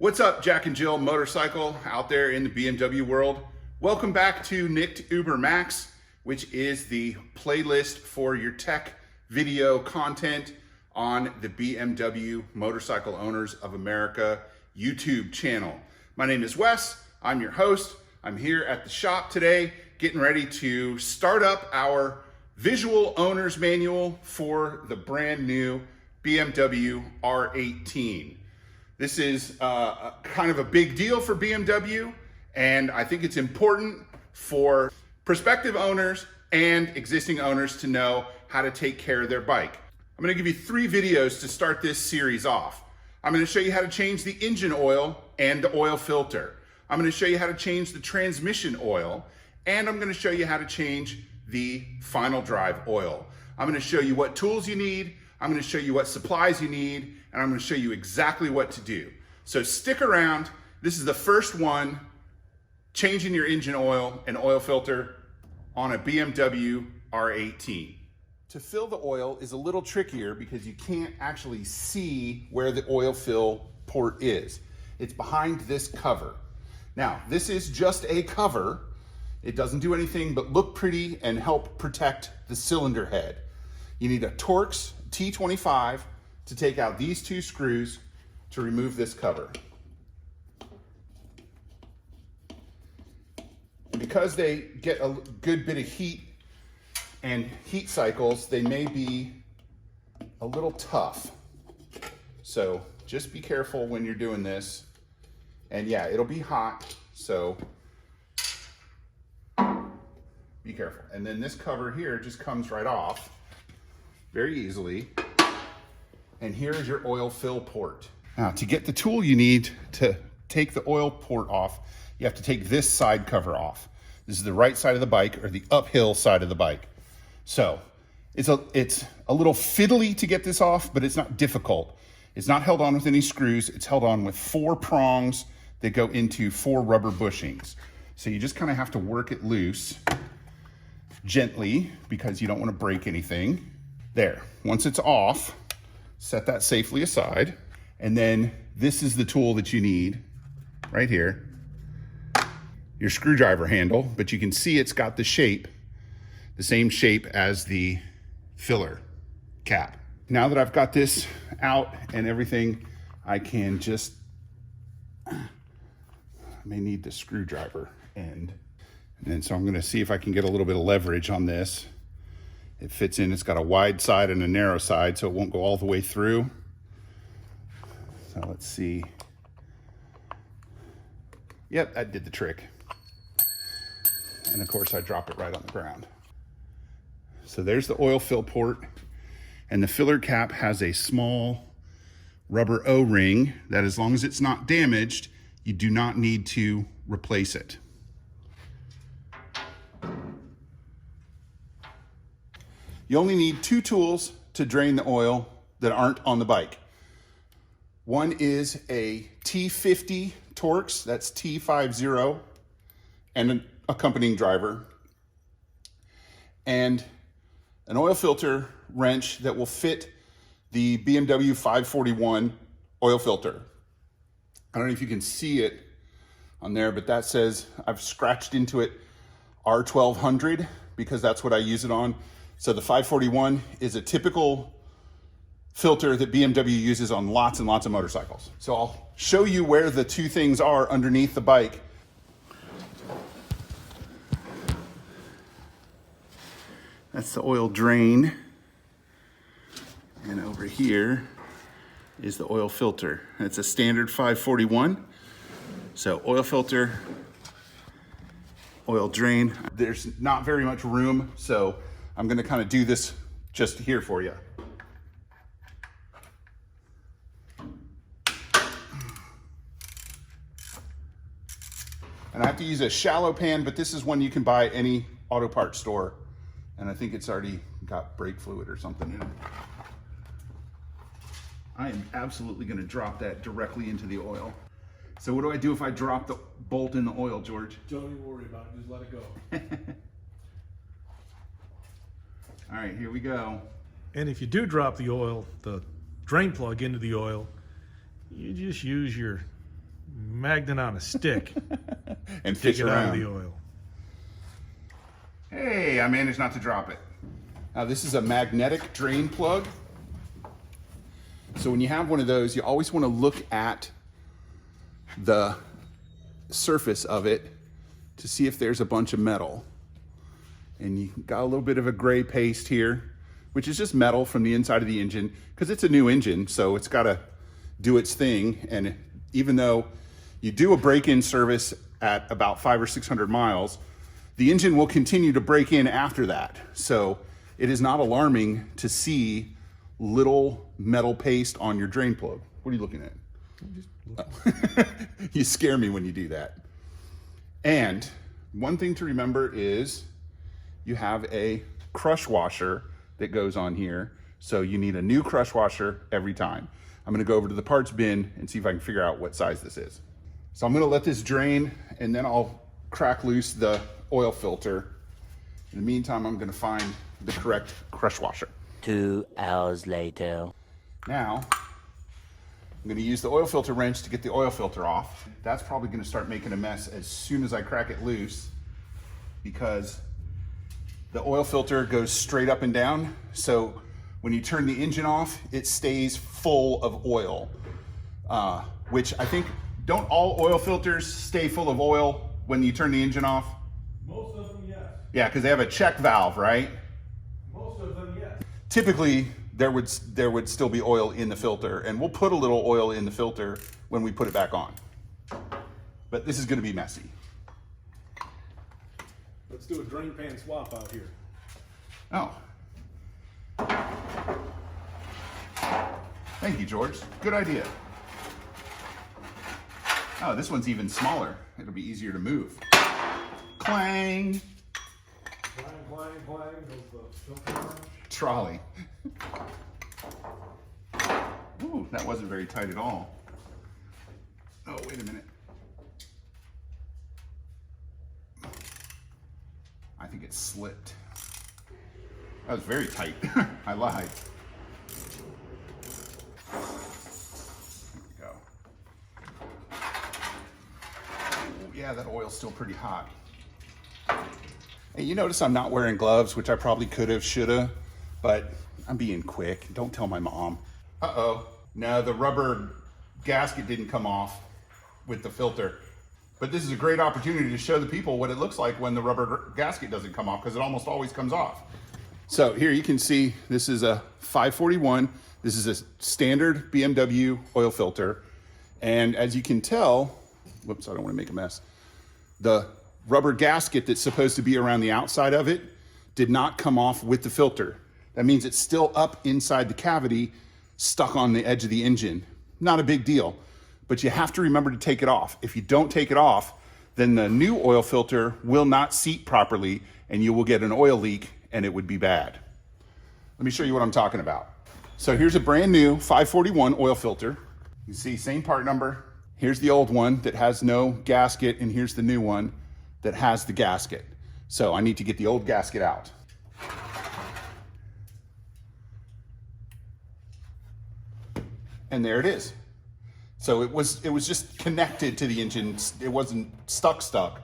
What's up, Jack and Jill motorcycle out there in the BMW world? Welcome back to Nicked Uber Max, which is the playlist for your tech video content on the BMW Motorcycle Owners of America YouTube channel. My name is Wes, I'm your host. I'm here at the shop today, getting ready to start up our visual owner's manual for the brand new BMW R18. This is kind of a big deal for BMW, and I think it's important for prospective owners and existing owners to know how to take care of their bike. I'm gonna give you 3 videos to start this series off. I'm gonna show you how to change the engine oil and the oil filter. I'm gonna show you how to change the transmission oil, and I'm gonna show you how to change the final drive oil. I'm gonna show you what tools you need, I'm gonna show you what supplies you need, and I'm gonna show you exactly what to do. So stick around. This is the first one, changing your engine oil and oil filter on a BMW R18. To fill the oil is a little trickier because you can't actually see where the oil fill port is. It's behind this cover. Now, this is just a cover. It doesn't do anything but look pretty and help protect the cylinder head. You need a Torx T25 to take out these 2 screws to remove this cover. And because they get a good bit of heat and heat cycles, they may be a little tough. So just be careful when you're doing this. And yeah, it'll be hot, so be careful. And then this cover here just comes right off very easily. And here is your oil fill port. Now, to get the tool you need to take the oil port off, you have to take this side cover off. This is the right side of the bike, or the uphill side of the bike. So it's a little fiddly to get this off, but it's not difficult. It's not held on with any screws. It's held on with 4 prongs that go into 4 rubber bushings. So you just kind of have to work it loose gently because you don't want to break anything. There, once it's off, set that safely aside. And then this is the tool that you need right here, your screwdriver handle, but you can see it's got the shape, the same shape as the filler cap. Now that I've got this out and everything, I can just, I may need the screwdriver end. And then so I'm gonna see if I can get a little bit of leverage on this. It fits in, it's got a wide side and a narrow side, so it won't go all the way through. So let's see. Yep, that did the trick. And of course I drop it right on the ground. So there's the oil fill port, and the filler cap has a small rubber O-ring that, as long as it's not damaged, you do not need to replace it. You only need 2 tools to drain the oil that aren't on the bike. One is a T50 torx, that's T50, and an accompanying driver, and an oil filter wrench that will fit the BMW 541 oil filter. I don't know if you can see it on there, but that says, I've scratched into it R1200 because that's what I use it on. So the 541 is a typical filter that BMW uses on lots and lots of motorcycles. So I'll show you where the 2 things are underneath the bike. That's the oil drain. And over here is the oil filter. It's a standard 541. So oil filter, oil drain. There's not very much room, so I'm gonna kind of do this just here for you. And I have to use a shallow pan, but this is one you can buy at any auto parts store. And I think it's already got brake fluid or something in it. I am absolutely gonna drop that directly into the oil. So what do I do if I drop the bolt in the oil, George? Don't even worry about it, just let it go. All right, here we go. And if you do drop the oil, the drain plug into the oil, you just use your magnet on a stick. And fish Take it out of around. the oil. Hey, I managed not to drop it. Now this is a magnetic drain plug. So when you have one of those, you always want to look at the surface of it to see if there's a bunch of metal. And you got a little bit of a gray paste here, which is just metal from the inside of the engine, because it's a new engine, so it's got to do its thing. And even though you do a break-in service at about 500 or 600 miles, the engine will continue to break in after that. So it is not alarming to see little metal paste on your drain plug. What are you looking at? Oh. You scare me when you do that. And one thing to remember is you have a crush washer that goes on here. So you need a new crush washer every time. I'm gonna go over to the parts bin and see if I can figure out what size this is. So I'm gonna let this drain and then I'll crack loose the oil filter. In the meantime, I'm gonna find the correct crush washer. 2 hours later. Now, I'm gonna use the oil filter wrench to get the oil filter off. That's probably gonna start making a mess as soon as I crack it loose, because the oil filter goes straight up and down. So when you turn the engine off, it stays full of oil, which I think, don't all oil filters stay full of oil when you turn the engine off? Most of them, yes. Yeah, because they have a check valve, right? Most of them, yes. Typically, there would still be oil in the filter, and we'll put a little oil in the filter when we put it back on. But this is gonna be messy. Let's do a drain pan swap out here. Oh. Thank you, George. Good idea. Oh, this one's even smaller. It'll be easier to move. Clang. Clang, clang, clang, goes the filter wrench. Trolley. Ooh, that wasn't very tight at all. Oh, wait a minute. I think it slipped. That was very tight. I lied. There we go. Oh, yeah, that oil's still pretty hot. Hey, you notice I'm not wearing gloves, which I probably could have, should have, but I'm being quick. Don't tell my mom. Uh-oh. No, the rubber gasket didn't come off with the filter. But this is a great opportunity to show the people what it looks like when the rubber gasket doesn't come off, because it almost always comes off. So here you can see this is a 541. This is a standard BMW oil filter. And as you can tell, whoops, I don't want to make a mess. The rubber gasket that's supposed to be around the outside of it did not come off with the filter. That means it's still up inside the cavity, stuck on the edge of the engine. Not a big deal, but you have to remember to take it off. If you don't take it off, then the new oil filter will not seat properly and you will get an oil leak and it would be bad. Let me show you what I'm talking about. So here's a brand new 541 oil filter. You see, same part number. Here's the old one that has no gasket, and here's the new one that has the gasket. So I need to get the old gasket out. And there it is. So it was just connected to the engine. It wasn't stuck,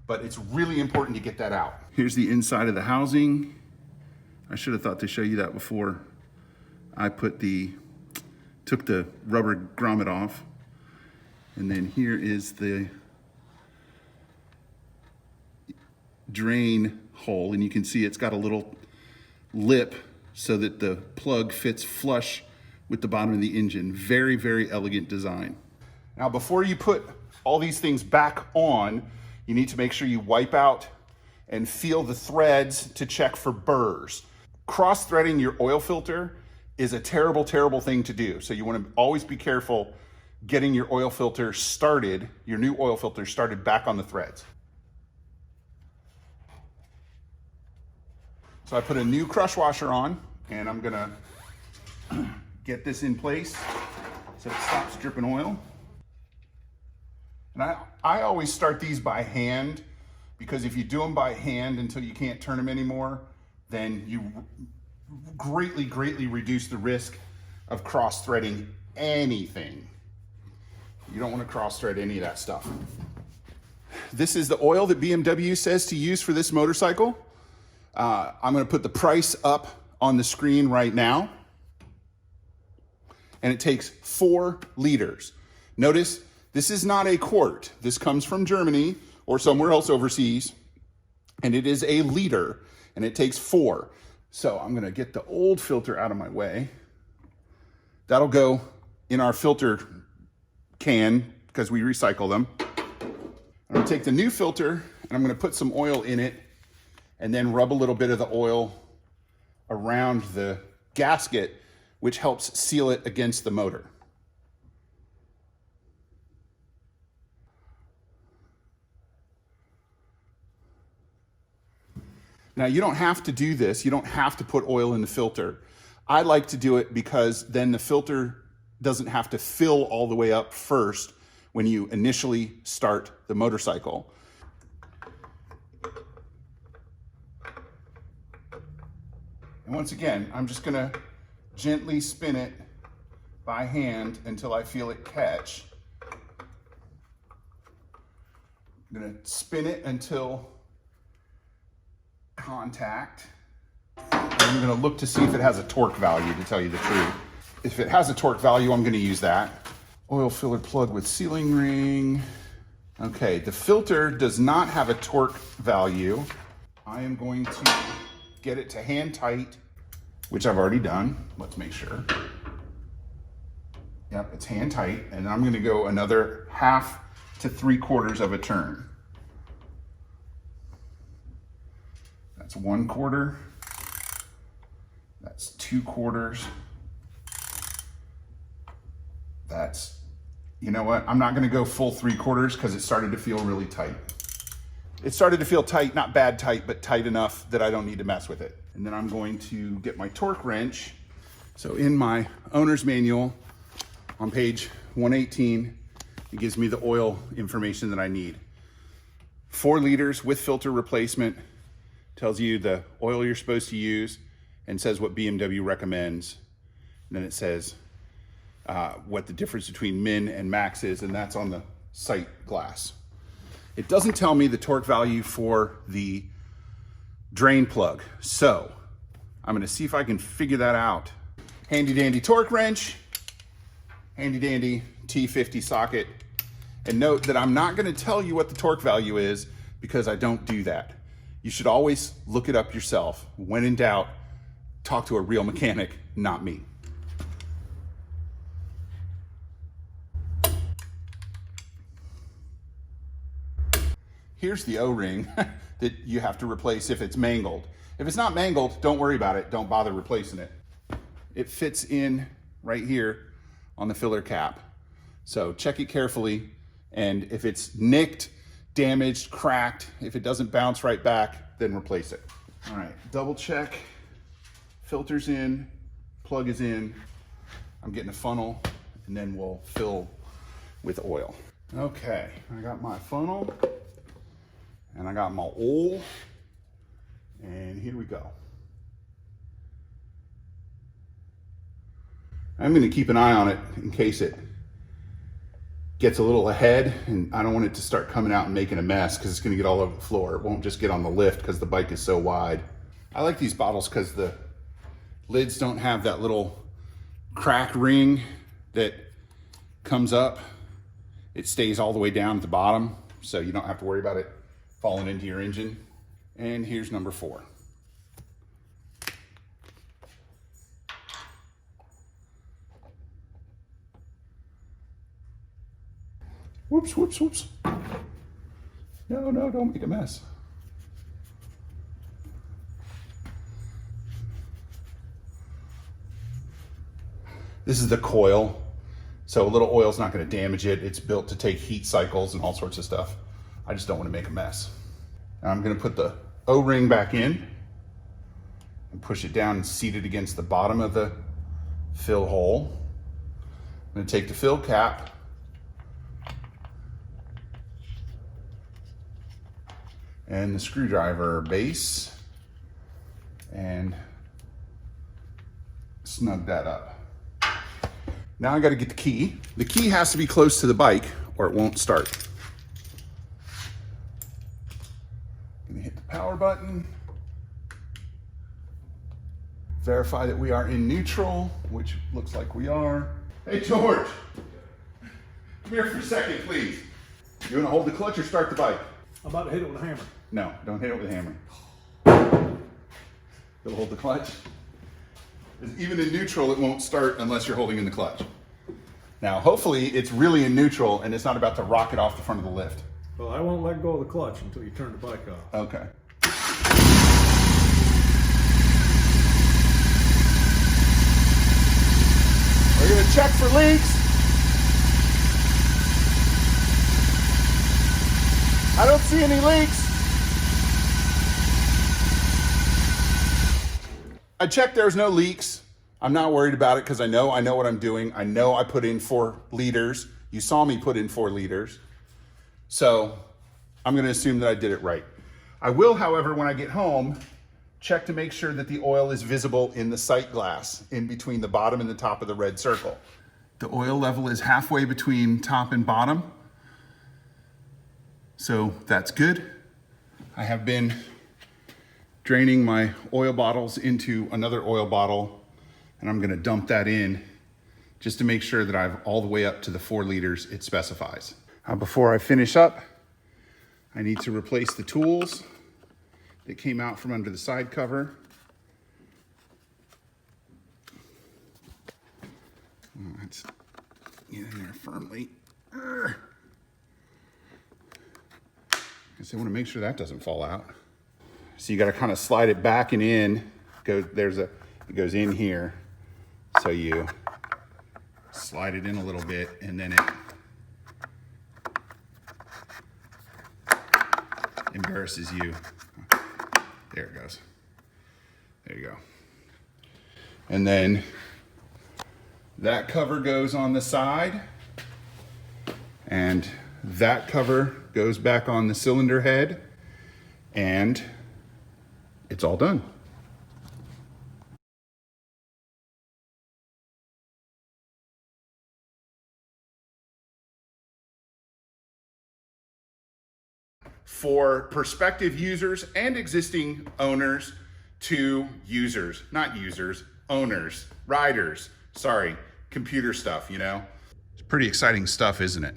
but it's really important to get that out. Here's the inside of the housing. I should have thought to show you that before I took the rubber grommet off. And then here is the drain hole, and you can see it's got a little lip so that the plug fits flush with the bottom of the engine. Very, very elegant design. Now, before you put all these things back on, you need to make sure you wipe out and feel the threads to check for burrs. Cross-threading your oil filter is a terrible, terrible thing to do. So you want to always be careful getting your oil filter started, your new oil filter started back on the threads. So I put a new crush washer on, and I'm gonna get this in place so it stops dripping oil. And I always start these by hand, because if you do them by hand until you can't turn them anymore, then you greatly, greatly reduce the risk of cross-threading anything. You don't want to cross thread any of that stuff. This is the oil that BMW says to use for this motorcycle. I'm going to put the price up on the screen right now. And it takes 4 liters. Notice, this is not a quart. This comes from Germany or somewhere else overseas. And it is a liter, and it takes 4. So I'm gonna get the old filter out of my way. That'll go in our filter can because we recycle them. I'm gonna take the new filter and I'm gonna put some oil in it and then rub a little bit of the oil around the gasket, which helps seal it against the motor. Now, you don't have to do this. You don't have to put oil in the filter. I like to do it because then the filter doesn't have to fill all the way up first when you initially start the motorcycle. And once again, I'm just gonna gently spin it by hand until I feel it catch. I'm gonna spin it until contact. And I'm gonna look to see if it has a torque value, to tell you the truth. If it has a torque value, I'm gonna use that. Oil filler plug with sealing ring. Okay, the filter does not have a torque value. I am going to get it to hand tight, which I've already done. Let's make sure. Yep, it's hand tight. And I'm gonna go another 1/2 to 3/4 of a turn. That's 1/4. That's 2/4. That's, you know what? I'm not gonna go full 3/4 because it started to feel really tight. It started to feel tight, not bad tight, but tight enough that I don't need to mess with it. And then I'm going to get my torque wrench. So in my owner's manual on page 118, it gives me the oil information that I need. 4 liters with filter replacement. Tells you the oil you're supposed to use and says what BMW recommends. And then it says what the difference between min and max is, and that's on the sight glass. It doesn't tell me the torque value for the drain plug. So I'm gonna see if I can figure that out. Handy dandy torque wrench, handy dandy T50 socket. And note that I'm not gonna tell you what the torque value is because I don't do that. You should always look it up yourself. When in doubt, talk to a real mechanic, not me. Here's the O-ring that you have to replace if it's mangled. If it's not mangled, don't worry about it. Don't bother replacing it. It fits in right here on the filler cap. So check it carefully. And if it's nicked, damaged, cracked, if it doesn't bounce right back, then replace it. All right, double check. Filter's in, plug is in. I'm getting a funnel and then we'll fill with oil. Okay, I got my funnel and I got my oil, and here we go. I'm gonna keep an eye on it in case it gets a little ahead, and I don't want it to start coming out and making a mess because it's gonna get all over the floor. It won't just get on the lift because the bike is so wide. I like these bottles because the lids don't have that little crack ring that comes up. It stays all the way down at the bottom, so you don't have to worry about it falling into your engine. And here's number 4. Whoops, whoops, whoops. No, don't make a mess. This is the coil. So a little oil's not gonna damage it. It's built to take heat cycles and all sorts of stuff. I just don't wanna make a mess. Now I'm gonna put the O-ring back in and push it down and seat it against the bottom of the fill hole. I'm gonna take the fill cap and the screwdriver base and snug that up. Now I got to get the key. The key has to be close to the bike or it won't start. Gonna hit the power button. Verify that we are in neutral, which looks like we are. Hey George, come here for a second, please. You wanna hold the clutch or start the bike? I'm about to hit it with a hammer. No, don't hit it with a hammer. You'll hold the clutch. Even in neutral, it won't start unless you're holding in the clutch. Now, hopefully it's really in neutral and it's not about to rocket off the front of the lift. Well, I won't let go of the clutch until you turn the bike off. Okay. We're gonna check for leaks. I don't see any leaks. I checked, there's no leaks. I'm not worried about it because I know what I'm doing. I know I put in 4 liters. You saw me put in 4 liters. So I'm gonna assume that I did it right. I will, however, when I get home, check to make sure that the oil is visible in the sight glass in between the bottom and the top of the red circle. The oil level is halfway between top and bottom. So that's good. I have been draining my oil bottles into another oil bottle and I'm gonna dump that in just to make sure that I've all the way up to the 4 liters it specifies. Before I finish up, I need to replace the tools that came out from under the side cover. Let's get in there firmly. I want to make sure that doesn't fall out. So you got to kind of slide it back and in. It goes in here. So you slide it in a little bit and then it embarrasses you. There it goes. There you go. And then that cover goes on the side and that cover goes back on the cylinder head and it's all done. For prospective users and existing owners to users, not users, owners, riders, sorry, computer stuff, you know? It's pretty exciting stuff, isn't it?